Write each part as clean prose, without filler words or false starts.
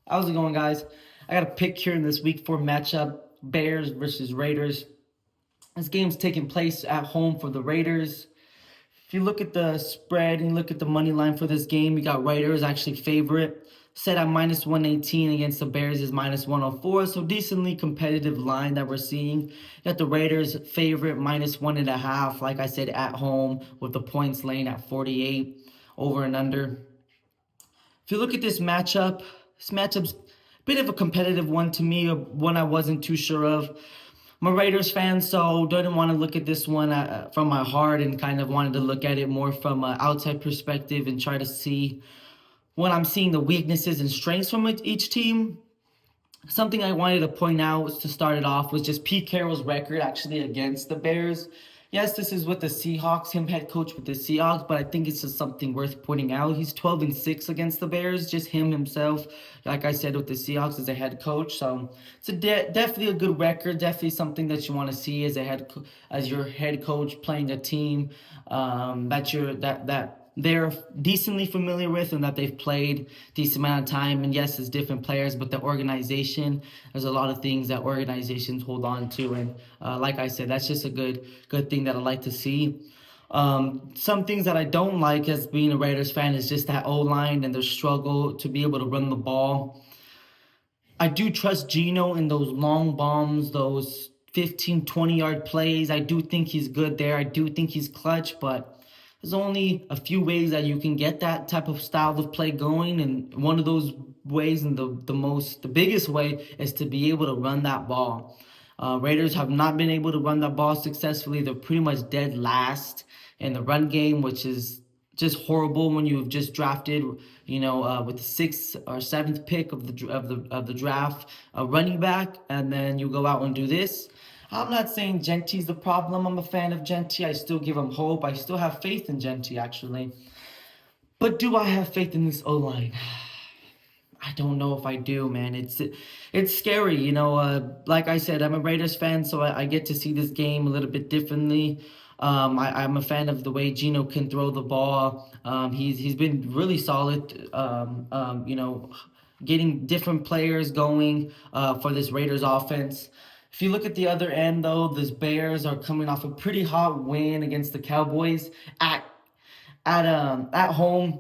How's it going, guys? I got a pick here in this week 4 matchup, Bears versus Raiders. This game's taking place at home for the Raiders. If you look at the spread and look at the money line for this game, you got Raiders actually favorite, set at minus 118 against the Bears is minus 104. So decently competitive line that we're seeing. You got the Raiders favorite minus 1.5, like I said, at home with the points laying at 48 over and under. If you look at this matchup's a bit of a competitive one to me, one I wasn't too sure of. I'm a Raiders fan, so didn't want to look at this one from my heart and kind of wanted to look at it more from an outside perspective and try to see what I'm seeing the weaknesses and strengths from each team. Something I wanted to point out to start it off was just Pete Carroll's record actually against the Bears. Yes, this is with the Seahawks, him head coach with the Seahawks, but I think it's just something worth pointing out. He's 12-6 against the Bears, just him himself, like I said, with the Seahawks as a head coach. So it's definitely a good record, definitely something that you want to see as as your head coach playing a team that they're decently familiar with and that they've played decent amount of time. And yes, it's different players, but the organization, there's a lot of things that organizations hold on to. And like I said, that's just a good thing that I like to see. Some things that I don't like as being a Raiders fan is just that O-line and their struggle to be able to run the ball. I do trust Geno in those long bombs, those 15, 20-yard plays. I do think he's good there. I do think he's clutch, but there's only a few ways that you can get that type of style of play going, and one of those ways, and the biggest way, is to be able to run that ball. Raiders have not been able to run that ball successfully. They're pretty much dead last in the run game, which is just horrible when you've just drafted, with the 6th or 7th pick of the draft, a running back, and then you go out and do this. I'm not saying Gentry's the problem. I'm a fan of Gentry. I still give him hope. I still have faith in Gentry, actually. But do I have faith in this O-line? I don't know if I do, man. It's scary, like I said, I'm a Raiders fan, so I get to see this game a little bit differently. I'm a fan of the way Geno can throw the ball. He's been really solid. Getting different players going for this Raiders offense. If you look at the other end, though, the Bears are coming off a pretty hot win against the Cowboys at home.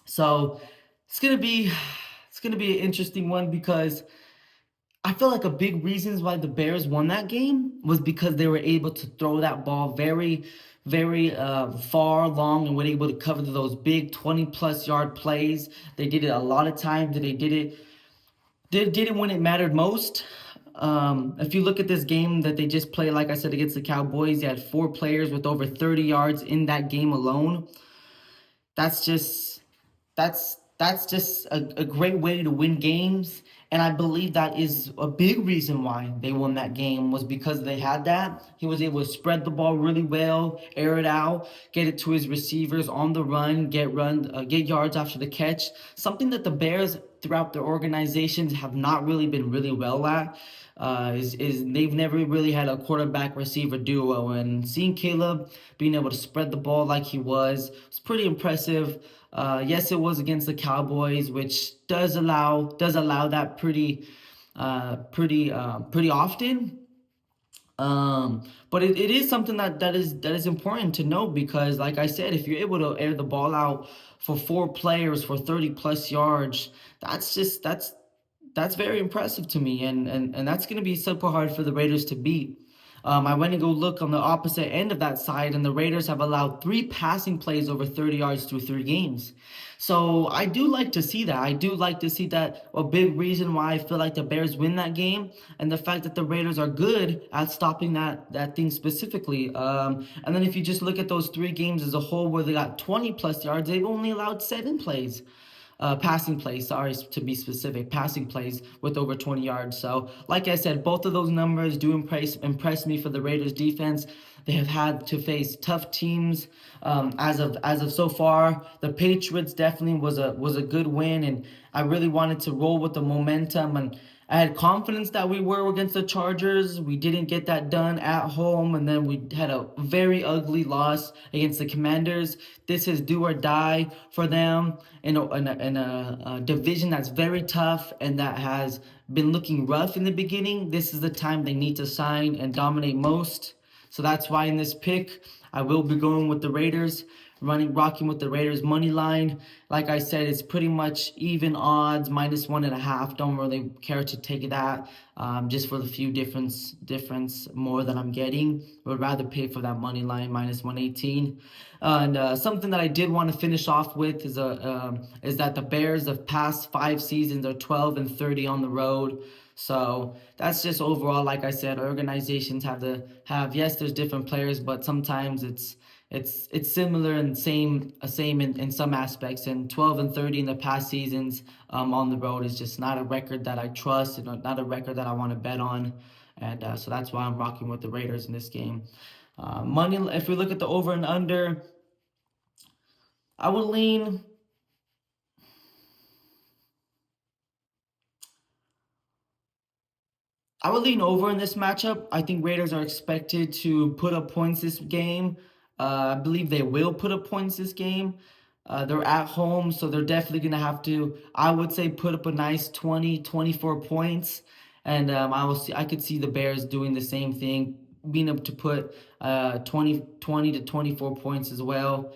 So it's gonna be an interesting one because I feel like a big reasons why the Bears won that game was because they were able to throw that ball very, very far long and were able to cover those big 20+ yard plays. They did it a lot of times. They did it when it mattered most. If you look at this game that they just played, like I said, against the Cowboys, they had 4 players with over 30 yards in that game alone. That's just that's just a great way to win games. And I believe that is a big reason why they won that game was because they had that. He was able to spread the ball really well, air it out, get it to his receivers on the run, get yards after the catch. Something that the Bears throughout their organizations have not really been really well at. Is they've never really had a quarterback receiver duo, and seeing Caleb being able to spread the ball like he was pretty impressive. Yes, it was against the Cowboys, which does allow that pretty often. But it is something that is important to know because, like I said, if you're able to air the ball out for 4 players for 30+ yards, that's very impressive to me, and that's going to be super hard for the Raiders to beat. I went and go look on the opposite end of that side, and the Raiders have allowed 3 passing plays over 30 yards through 3 games. So I do like to see that. I do like to see that a big reason why I feel like the Bears win that game, and the fact that the Raiders are good at stopping that thing specifically. And then if you just look at those 3 games as a whole, where they got 20+ yards, they've only allowed 7 plays. Passing plays, sorry to be specific, passing plays with over 20 yards. So, like I said, both of those numbers do impress me for the Raiders defense. They have had to face tough teams as of so far. The Patriots definitely was a good win, and I really wanted to roll with the momentum, and I had confidence that we were against the Chargers. We didn't get that done at home, and then we had a very ugly loss against the Commanders. This is do or die for them in a division that's very tough and that has been looking rough in the beginning. This is the time they need to shine and dominate most. So that's why in this pick, I will be going with the Raiders, rocking with the Raiders money line. Like I said, it's pretty much even odds, -1.5. Don't really care to take that, just for the few difference more than I'm getting. Would rather pay for that money line -118. And something that I did want to finish off with is that the Bears of past 5 seasons are 12-30 on the road. So that's just overall, like I said, organizations have yes, there's different players, but sometimes it's similar and same in some aspects. And 12-30 in the past seasons on the road is just not a record that I trust, and not a record that I want to bet on. And so that's why I'm rocking with the Raiders in this game. Money, if we look at the over and under, I would lean. I would lean over in this matchup. I think Raiders are expected to put up points this game. I believe they will put up points this game. They're at home, so they're definitely going to have to, I would say, put up a nice 24 points. And I could see the Bears doing the same thing, being able to put 20 to 24 points as well.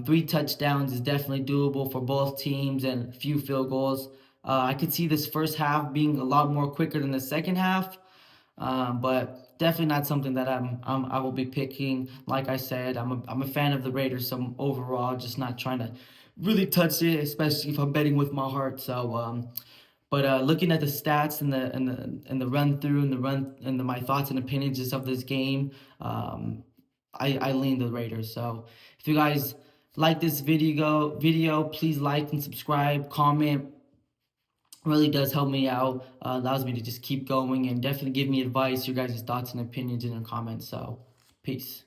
3 touchdowns is definitely doable for both teams, and a few field goals. I could see this first half being a lot more quicker than the second half, but definitely not something that I will be picking. Like I said, I'm a fan of the Raiders, so overall, just not trying to really touch it, especially if I'm betting with my heart. So, but looking at the stats and the run through and my thoughts and opinions just of this game, I lean the Raiders. So if you guys like this video, please like and subscribe, comment. Really does help me out, allows me to just keep going, and definitely give me advice, your guys' thoughts and opinions in the comments. So peace.